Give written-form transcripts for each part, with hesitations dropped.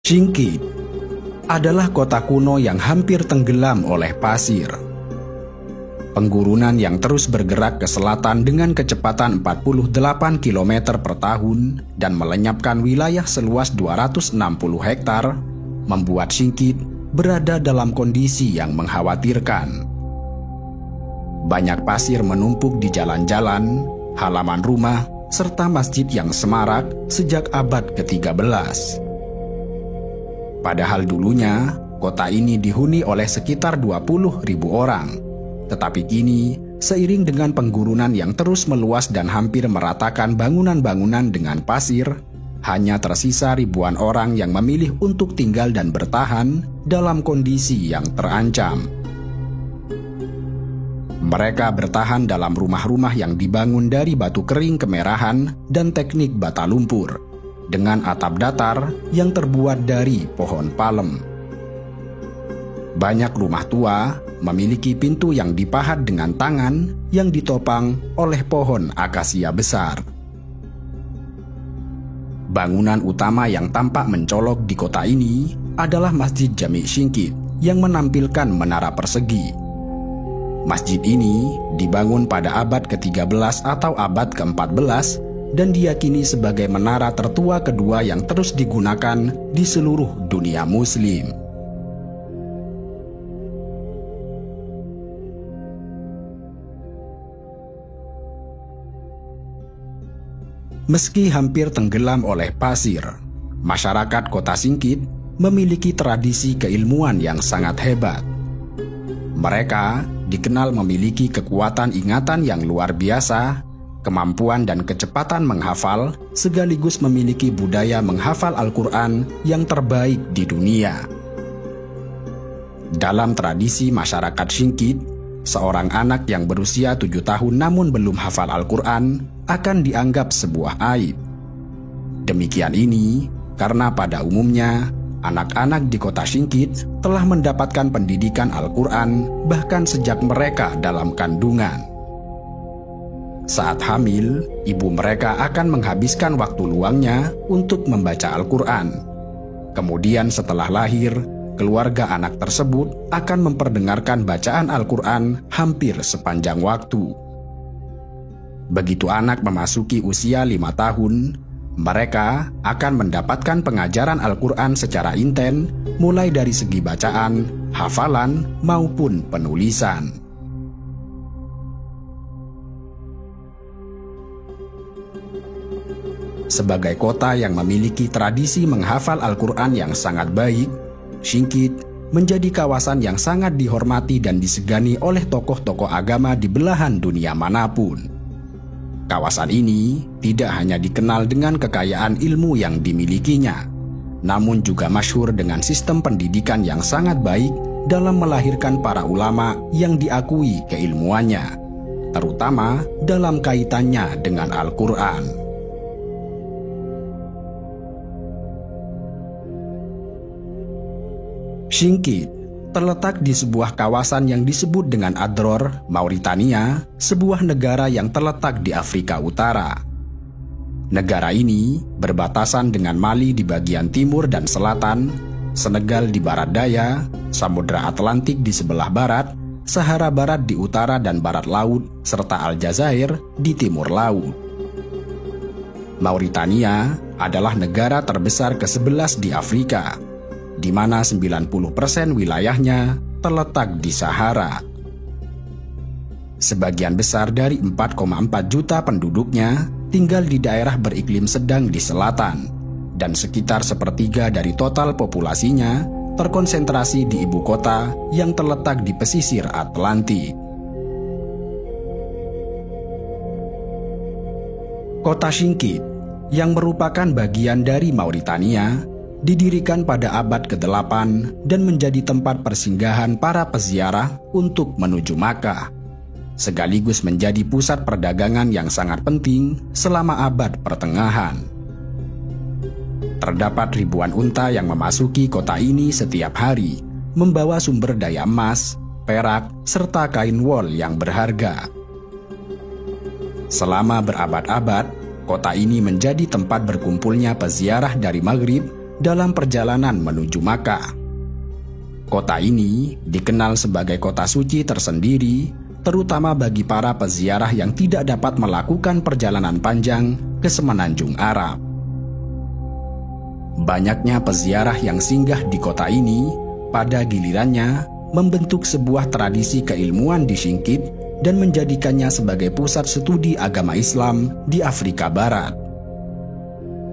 Singkit adalah kota kuno yang hampir tenggelam oleh pasir. Penggurunan yang terus bergerak ke selatan dengan kecepatan 48 km per tahun dan melenyapkan wilayah seluas 260 hektar, membuat Singkit berada dalam kondisi yang mengkhawatirkan. Banyak pasir menumpuk di jalan-jalan, halaman rumah, serta masjid yang semarak sejak abad ke-13. Padahal dulunya, kota ini dihuni oleh sekitar 20.000 orang. Tetapi kini, seiring dengan penggurunan yang terus meluas dan hampir meratakan bangunan-bangunan dengan pasir, hanya tersisa ribuan orang yang memilih untuk tinggal dan bertahan dalam kondisi yang terancam. Mereka bertahan dalam rumah-rumah yang dibangun dari batu kering kemerahan dan teknik bata lumpur, dengan atap datar yang terbuat dari pohon palem. Banyak rumah tua memiliki pintu yang dipahat dengan tangan yang ditopang oleh pohon akasia besar. Bangunan utama yang tampak mencolok di kota ini adalah Masjid Jami' Singkit yang menampilkan menara persegi. Masjid ini dibangun pada abad ke-13 atau abad ke-14 dan diyakini sebagai menara tertua kedua yang terus digunakan di seluruh dunia Muslim. Meski hampir tenggelam oleh pasir, masyarakat kota Singkit memiliki tradisi keilmuan yang sangat hebat. Mereka dikenal memiliki kekuatan ingatan yang luar biasa, kemampuan dan kecepatan menghafal, sekaligus memiliki budaya menghafal Al-Quran yang terbaik di dunia. Dalam tradisi masyarakat Singkit, seorang anak yang berusia 7 tahun namun belum hafal Al-Quran akan dianggap sebuah aib. Demikian ini karena pada umumnya anak-anak di kota Singkit telah mendapatkan pendidikan Al-Quran bahkan sejak mereka dalam kandungan. Saat hamil, ibu mereka akan menghabiskan waktu luangnya untuk membaca Al-Quran. Kemudian setelah lahir, keluarga anak tersebut akan memperdengarkan bacaan Al-Quran hampir sepanjang waktu. Begitu anak memasuki usia 5 tahun, mereka akan mendapatkan pengajaran Al-Quran secara intens, mulai dari segi bacaan, hafalan, maupun penulisan. Sebagai kota yang memiliki tradisi menghafal Al-Quran yang sangat baik, Singkit menjadi kawasan yang sangat dihormati dan disegani oleh tokoh-tokoh agama di belahan dunia manapun. Kawasan ini tidak hanya dikenal dengan kekayaan ilmu yang dimilikinya, namun juga masyhur dengan sistem pendidikan yang sangat baik dalam melahirkan para ulama yang diakui keilmuannya, terutama dalam kaitannya dengan Al-Quran. Singkit terletak di sebuah kawasan yang disebut dengan Adror, Mauritania, sebuah negara yang terletak di Afrika Utara. Negara ini berbatasan dengan Mali di bagian timur dan selatan, Senegal di barat daya, Samudra Atlantik di sebelah barat, Sahara Barat di utara dan barat laut, serta Aljazair di timur laut. Mauritania adalah negara terbesar ke-11 di Afrika, di mana 90% wilayahnya terletak di Sahara. Sebagian besar dari 4,4 juta penduduknya tinggal di daerah beriklim sedang di selatan, dan sekitar sepertiga dari total populasinya terkonsentrasi di ibu kota yang terletak di pesisir Atlantik. Kota Singkit, yang merupakan bagian dari Mauritania, didirikan pada abad ke-8 dan menjadi tempat persinggahan para peziarah untuk menuju Makkah, sekaligus menjadi pusat perdagangan yang sangat penting selama abad pertengahan. Terdapat ribuan unta yang memasuki kota ini setiap hari, membawa sumber daya emas, perak, serta kain wol yang berharga. Selama berabad-abad, kota ini menjadi tempat berkumpulnya peziarah dari Maghrib, dalam perjalanan menuju Makkah. Kota ini dikenal sebagai kota suci tersendiri, terutama bagi para peziarah yang tidak dapat melakukan perjalanan panjang ke Semenanjung Arab. Banyaknya peziarah yang singgah di kota ini pada gilirannya membentuk sebuah tradisi keilmuan di Singkit dan menjadikannya sebagai pusat studi agama Islam di Afrika Barat.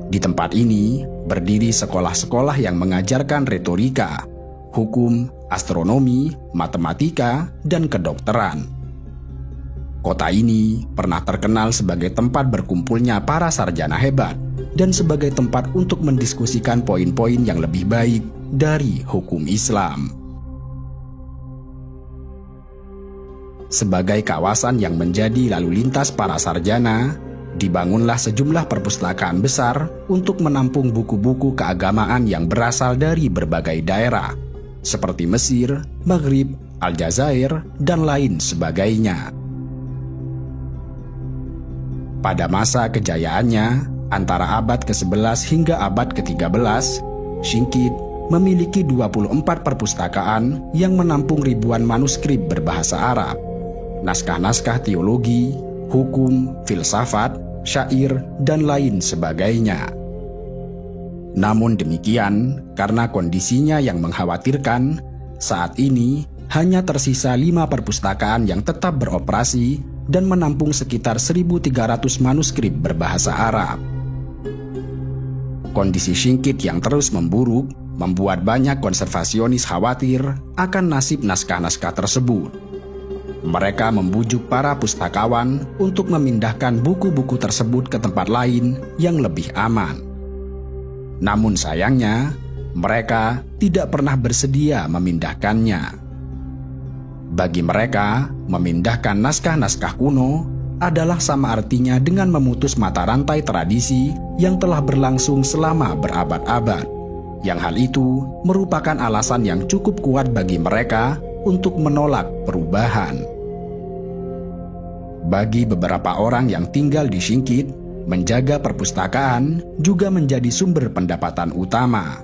Di tempat ini berdiri sekolah-sekolah yang mengajarkan retorika, hukum, astronomi, matematika, dan kedokteran. Kota ini pernah terkenal sebagai tempat berkumpulnya para sarjana hebat dan sebagai tempat untuk mendiskusikan poin-poin yang lebih baik dari hukum Islam. Sebagai kawasan yang menjadi lalu lintas para sarjana, dibangunlah sejumlah perpustakaan besar untuk menampung buku-buku keagamaan yang berasal dari berbagai daerah, seperti Mesir, Maghrib, Aljazair, dan lain sebagainya. Pada masa kejayaannya, antara abad ke-11 hingga abad ke-13, Singkit memiliki 24 perpustakaan yang menampung ribuan manuskrip berbahasa Arab, naskah-naskah teologi, hukum, filsafat, syair, dan lain sebagainya. Namun demikian, karena kondisinya yang mengkhawatirkan, saat ini hanya tersisa 5 perpustakaan yang tetap beroperasi dan menampung sekitar 1.300 manuskrip berbahasa Arab. Kondisi Singkit yang terus memburuk membuat banyak konservasionis khawatir akan nasib naskah-naskah tersebut. Mereka membujuk para pustakawan untuk memindahkan buku-buku tersebut ke tempat lain yang lebih aman. Namun sayangnya, mereka tidak pernah bersedia memindahkannya. Bagi mereka, memindahkan naskah-naskah kuno adalah sama artinya dengan memutus mata rantai tradisi yang telah berlangsung selama berabad-abad. Yang hal itu merupakan alasan yang cukup kuat bagi mereka untuk menolak perubahan. Bagi beberapa orang yang tinggal di Singkit, menjaga perpustakaan juga menjadi sumber pendapatan utama.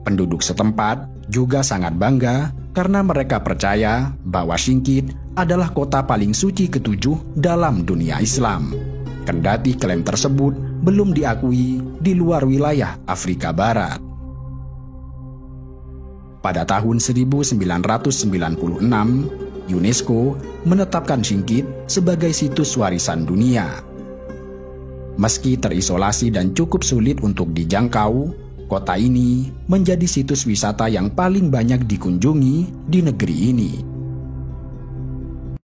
Penduduk setempat juga sangat bangga karena mereka percaya bahwa Singkit adalah kota paling suci ke-7 dalam dunia Islam. Kendati klaim tersebut belum diakui di luar wilayah Afrika Barat. Pada tahun 1996, UNESCO menetapkan Singkit sebagai situs warisan dunia. Meski terisolasi dan cukup sulit untuk dijangkau, kota ini menjadi situs wisata yang paling banyak dikunjungi di negeri ini.